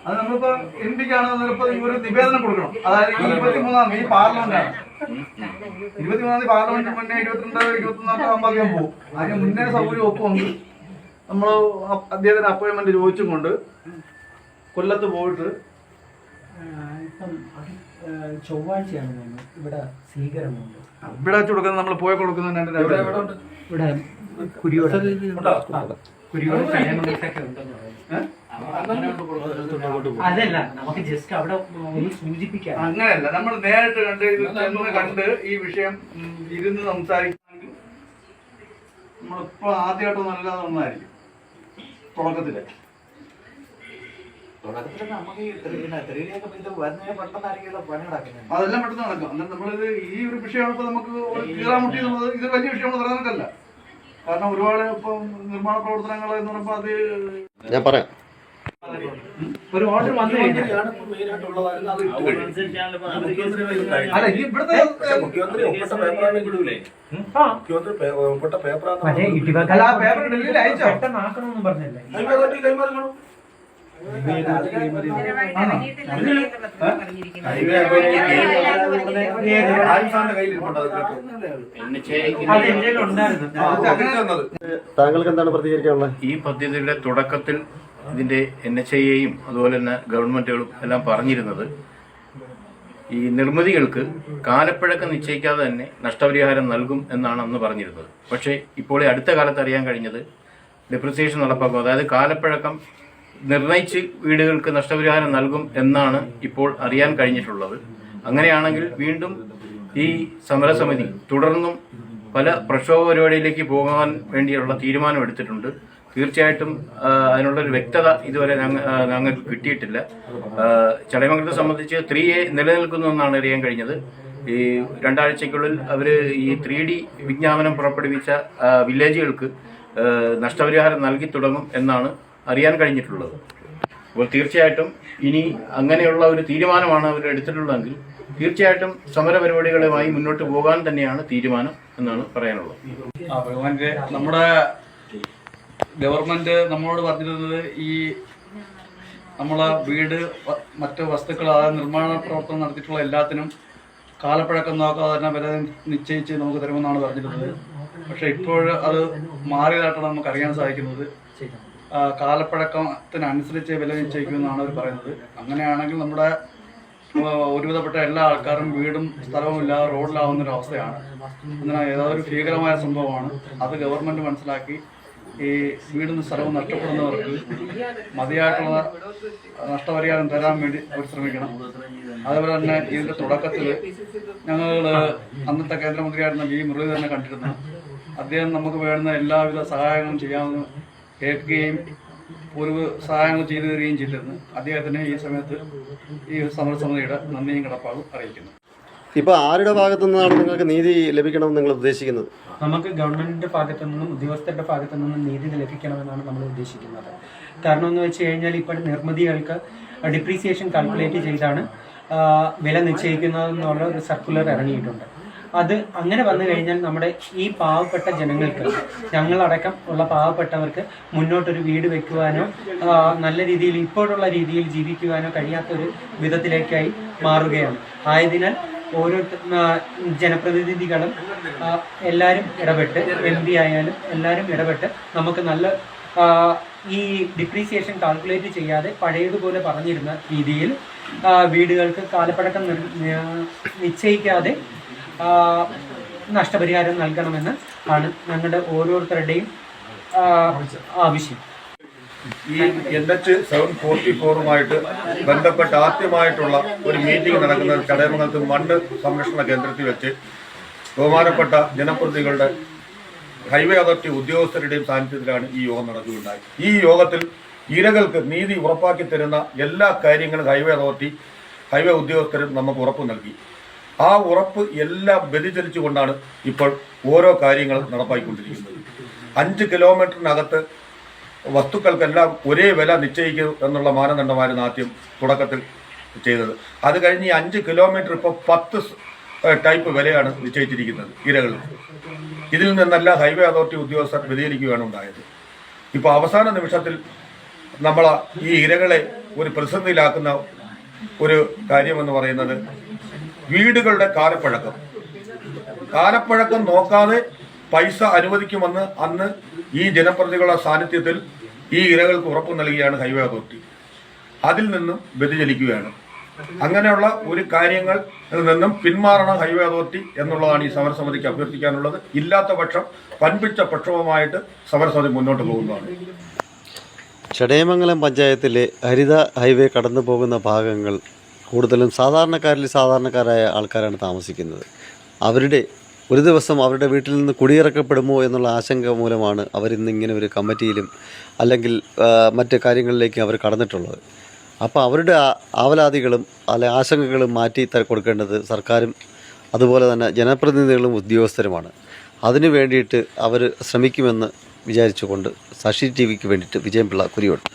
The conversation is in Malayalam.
അത് നമ്മളിപ്പോ എം പിക്കാണ് ഒരു നിവേദനം കൊടുക്കണം. അതായത് 23-ാം തീയതി പാർലമെന്റാണ്. 23-ാം തീയതി പാർലമെന്റ് മുന്നേ 22-23 ആകുമ്പോൾ പോകും. അതിന് മുന്നേ സൗകര്യം ഒപ്പുണ്ട്. നമ്മൾ അദ്ദേഹത്തിന് അപ്പോയിന്റ്മെന്റ് ചോദിച്ചും കൊണ്ട് കൊല്ലത്ത് പോയിട്ട് ചൊവ്വാഴ്ചയാണ് ഇവിടെ സ്വീകരണമുണ്ട്. ഇവിടെ വെച്ച് കൊടുക്കുന്നത് നമ്മൾ പോയി കൊടുക്കുന്നതിന് ഇവിടെ കുരിയോട് അതല്ല, നമുക്ക് ജസ്റ്റ് അവിടെ സൂചിപ്പിക്കാം. അങ്ങനെയല്ല, നമ്മൾ നേരിട്ട് കണ്ട് ഈ വിഷയം ഇരുന്ന് സംസാരിക്കുകയാണെങ്കിൽ നമ്മളിപ്പോൾ ആദ്യമായിട്ട് നല്ലത് ഒന്നായിരിക്കും. തുടക്കത്തില് അതെല്ലാം പെട്ടെന്ന് നടക്കും. അന്നേരം നമ്മളിത് ഈ ഒരു വിഷയമാണ് ഇപ്പൊ നമുക്ക് കീറാമുട്ടി എന്നുള്ളത്. ഇത് വലിയ വിഷയമാണ് പറയാനൊക്കല്ല. കാരണം ഒരുപാട് ഇപ്പം നിർമ്മാണ പ്രവർത്തനങ്ങൾ എന്ന് പറയുമ്പോൾ അത് ഞാൻ പറയാം. ഒരു ഓർഡർ വന്നു കഴിഞ്ഞാൽ അല്ല ഈ ഇവിടുത്തെ പേപ്പർ ഡൽഹിയിൽ അയച്ചോ പെട്ടെന്നാക്കണമെന്ന് പറഞ്ഞല്ലേ. താങ്കൾക്ക് എന്താണ് പ്രതികരിക്കാനുള്ളത്? ഈ പദ്ധതിയുടെ തുടക്കത്തിൽ ഇതിന്റെ NHAയും അതുപോലെ തന്നെ ഗവൺമെന്റുകളും എല്ലാം പറഞ്ഞിരുന്നത് ഈ നിർമ്മിതികൾക്ക് കാലപ്പഴക്കം നിശ്ചയിക്കാതെ തന്നെ നഷ്ടപരിഹാരം നൽകും എന്നാണ് അന്ന് പറഞ്ഞിരുന്നത്. പക്ഷേ ഇപ്പോൾ അടുത്ത കാലത്ത് അറിയാൻ കഴിഞ്ഞത് ഡെപ്രിസിയേഷൻ നടപ്പാക്കും, അതായത് കാലപ്പഴക്കം നിർണയിച്ച് വീടുകൾക്ക് നഷ്ടപരിഹാരം നൽകും എന്നാണ് ഇപ്പോൾ അറിയാൻ കഴിഞ്ഞിട്ടുള്ളത്. അങ്ങനെയാണെങ്കിൽ വീണ്ടും ഈ സമരസമിതി തുടർന്നും പല പ്രക്ഷോഭ പരിപാടിയിലേക്ക് പോകാൻ വേണ്ടിയുള്ള തീരുമാനം എടുത്തിട്ടുണ്ട്. തീർച്ചയായിട്ടും അതിനുള്ളൊരു വ്യക്തത ഇതുവരെ ഞങ്ങൾക്ക് കിട്ടിയിട്ടില്ല. ചടയമംഗലത്തെ സംബന്ധിച്ച് 3A നിലനിൽക്കുന്നു എന്നാണ് അറിയാൻ കഴിഞ്ഞത്. ഈ 2 ആഴ്ചയ്ക്കുള്ളിൽ അവർ ഈ 3D വിജ്ഞാപനം പുറപ്പെടുവിച്ച വില്ലേജുകൾക്ക് നഷ്ടപരിഹാരം നൽകി തുടങ്ങും എന്നാണ് അറിയാൻ കഴിഞ്ഞിട്ടുള്ളത്. അപ്പോൾ തീർച്ചയായിട്ടും ഇനി അങ്ങനെയുള്ള ഒരു തീരുമാനമാണ് അവർ എടുത്തിട്ടുള്ളതെങ്കിൽ തീർച്ചയായിട്ടും സമര പരിപാടികളുമായി മുന്നോട്ട് പോകാൻ തന്നെയാണ് തീരുമാനം എന്നാണ് പറയാനുള്ളത്. നമ്മുടെ ഗവൺമെന്റ് നമ്മളോട് പറഞ്ഞിരുന്നത് ഈ നമ്മളെ വീട് മറ്റു വസ്തുക്കൾ, അതായത് നിർമ്മാണ പ്രവർത്തനം നടത്തിയിട്ടുള്ള എല്ലാത്തിനും കാലപ്പഴക്കം നോക്കാതെ തന്നെ വില നിശ്ചയിച്ച് നമുക്ക് തരുമെന്നാണ് പറഞ്ഞിരുന്നത്. പക്ഷെ ഇപ്പോൾ അത് മാറിയതായിട്ടാണ് നമുക്ക് അറിയാൻ സാധിക്കുന്നത്. കാലപ്പഴക്കത്തിനനുസരിച്ച് വില നിശ്ചയിക്കുമെന്നാണ് അവർ പറയുന്നത്. അങ്ങനെയാണെങ്കിൽ നമ്മുടെ ഒരുവിധപ്പെട്ട എല്ലാ ആൾക്കാരും വീടും സ്ഥലവും ഇല്ലാതെ റോഡിലാവുന്ന ഒരു അവസ്ഥയാണ്. അങ്ങനെ ഏതൊരു ഭീകരമായ സംഭവമാണ്. അത് ഗവൺമെന്റ് മനസ്സിലാക്കി ഈ വീടും സ്ഥലവും നഷ്ടപ്പെടുന്നവർക്ക് മതിയായിട്ടുള്ള നഷ്ടപരിഹാരം തരാൻ വേണ്ടി അവർ ശ്രമിക്കണം. അതേപോലെ തന്നെ ഇതിന്റെ തുടക്കത്തിൽ ഞങ്ങൾ അന്നത്തെ കേന്ദ്രമന്ത്രിയായിരുന്ന V മുരളീധരനെ കണ്ടിരുന്നു. അദ്ദേഹം നമുക്ക് വേണ്ടുന്ന എല്ലാവിധ സഹായങ്ങളും ചെയ്യാമെന്ന് കേൾക്കുകയും ഒരു സഹായങ്ങൾ ചെയ്തു തരികയും ചെയ്തിരുന്നു. അദ്ദേഹത്തിന് ഈ സമയത്ത് ഈ സമരസമിതിയുടെ നന്ദിയും കടപ്പാടും അറിയിക്കുന്നു. ഇപ്പോൾ ആരുടെ ഭാഗത്തു നിന്നാണ് നിങ്ങൾക്ക് നീതി ലഭിക്കണമെന്ന് നിങ്ങൾ ഉദ്ദേശിക്കുന്നത്? നമുക്ക് ഗവൺമെന്റിന്റെ ഭാഗത്തു നിന്നും ഉദ്യോഗസ്ഥരുടെ ഭാഗത്തു നിന്നും നീതി ലഭിക്കണമെന്നാണ് നമ്മൾ ഉദ്ദേശിക്കുന്നത്. കാരണം എന്ന് വെച്ച് കഴിഞ്ഞാൽ ഇപ്പോൾ നിർമ്മിതികൾക്ക് ഡിപ്രീസിയേഷൻ കാൽക്കുലേറ്റ് ചെയ്താണ് വില നിശ്ചയിക്കുന്നതെന്നുള്ള ഒരു സർക്കുലർ ഇറങ്ങിയിട്ടുണ്ട്. അത് അങ്ങനെ വന്നു കഴിഞ്ഞാൽ നമ്മുടെ ഈ പാവപ്പെട്ട ജനങ്ങൾക്ക്, ഞങ്ങളടക്കം ഉള്ള പാവപ്പെട്ടവർക്ക് മുന്നോട്ടൊരു വീട് വെക്കുവാനോ നല്ല രീതിയിൽ ഇപ്പോഴുള്ള രീതിയിൽ ജീവിക്കുവാനോ കഴിയാത്തൊരു വിധത്തിലേക്കായി മാറുകയാണ്. ആയതിനാൽ ഓരോ ജനപ്രതിനിധികളും എല്ലാവരും ഇടപെട്ട്, MP ആയാലും എല്ലാവരും ഇടപെട്ട് നമുക്ക് നല്ല ഈ ഡിപ്രീസിയേഷൻ കാൽക്കുലേറ്റ് ചെയ്യാതെ പഴയതുപോലെ പറഞ്ഞിരുന്ന രീതിയിൽ വീടുകൾക്ക് കാലപ്പഴക്കം നിശ്ചയിക്കാതെ നഷ്ടപരിഹാരം നൽകണമെന്ന് ആണ് ഞങ്ങളുടെ ഓരോരുത്തരുടെയും ആവശ്യം. ഈ NH-744-ുമായിട്ട് ബന്ധപ്പെട്ട് ആദ്യമായിട്ടുള്ള ഒരു മീറ്റിംഗ് നടക്കുന്നത് ചടയമംഗലത്ത് മണ്ണ് സംരക്ഷണ കേന്ദ്രത്തിൽ വെച്ച് ബഹുമാനപ്പെട്ട ജനപ്രതിനിധികളുടെ ഹൈവേ അതോറിറ്റി ഉദ്യോഗസ്ഥരുടെയും സാന്നിധ്യത്തിലാണ് ഈ യോഗം നടക്കുകയുണ്ടായി. ഈ യോഗത്തിൽ ഇരകൾക്ക് നീതി ഉറപ്പാക്കി തരുന്ന എല്ലാ കാര്യങ്ങളും ഹൈവേ ഉദ്യോഗസ്ഥരും നമുക്ക് ഉറപ്പ് നൽകി. ആ ഉറപ്പ് എല്ലാം വ്യതിചലിച്ചുകൊണ്ടാണ് ഇപ്പോൾ ഓരോ കാര്യങ്ങളും നടപ്പാക്കിക്കൊണ്ടിരിക്കുന്നത്. 5 കിലോമീറ്ററിനകത്ത് വസ്തുക്കൾക്കെല്ലാം ഒരേ വില നിശ്ചയിക്കുക എന്നുള്ള മാനദണ്ഡമായിരുന്നു ആദ്യം തുടക്കത്തിൽ ചെയ്തത്. അത് കഴിഞ്ഞ് ഈ 5 കിലോമീറ്റർ ഇപ്പോൾ 10 ടൈപ്പ് വിലയാണ് നിശ്ചയിച്ചിരിക്കുന്നത് ഇരകളിൽ. ഇതിൽ നിന്നെല്ലാം ഹൈവേ അതോറിറ്റി ഉദ്യോഗസ്ഥർ വ്യതിചലിക്കുകയാണ് ഉണ്ടായത്. ഇപ്പോൾ അവസാന നിമിഷത്തിൽ നമ്മൾ ഈ ഇരകളെ ഒരു പ്രതിസന്ധിയിലാക്കുന്ന ഒരു കാര്യമെന്ന് പറയുന്നത് വീടുകളുടെ കാലപ്പഴക്കം നോക്കാതെ പൈസ അനുവദിക്കുമെന്ന് അന്ന് ഈ ജനപ്രതിനിധികളുടെ സാന്നിധ്യത്തിൽ ഈ ഇരകൾക്ക് ഉറപ്പ് നൽകിയാണ് ഹൈവേ അതോറിറ്റി. അതിൽ നിന്നും വ്യതിചലിക്കുകയാണ്. അങ്ങനെയുള്ള ഒരു കാര്യങ്ങളിൽ നിന്നും പിന്മാറണം ഹൈവേ അതോറിറ്റി എന്നുള്ളതാണ് ഈ സമരസമിതിക്ക് അഭ്യർത്ഥിക്കാനുള്ളത്. ഇല്ലാത്ത പക്ഷം വൻപിച്ച പ്രക്ഷോഭമായിട്ട് സമരസമിതി മുന്നോട്ട് പോകുന്നതാണ്. ചടയമംഗലം പഞ്ചായത്തിലെ ഹരിത ഹൈവേ കടന്നു പോകുന്ന ഭാഗങ്ങൾ കൂടുതലും സാധാരണക്കാരായ ആൾക്കാരാണ് താമസിക്കുന്നത്. അവരുടെ ഒരു ദിവസം അവരുടെ വീട്ടിൽ നിന്ന് കുടിയിറക്കപ്പെടുമോ എന്നുള്ള ആശങ്ക മൂലമാണ് അവരിന്നിങ്ങനെ ഒരു കമ്മിറ്റിയിലും അല്ലെങ്കിൽ മറ്റ് കാര്യങ്ങളിലേക്കും അവർ കടന്നിട്ടുള്ളത്. അപ്പോൾ അവരുടെ ആവലാതികളും ആശങ്കകളും മാറ്റി കൊടുക്കേണ്ടത് സർക്കാരും അതുപോലെ തന്നെ ജനപ്രതിനിധികളും ഉദ്യോഗസ്ഥരുമാണ്. അതിനു വേണ്ടിയിട്ട് അവർ ശ്രമിക്കുമെന്ന് വിചാരിച്ചുകൊണ്ട് സാക്ഷി TV വേണ്ടിയിട്ട് വിജയൻപിള്ള കുരിയോട്.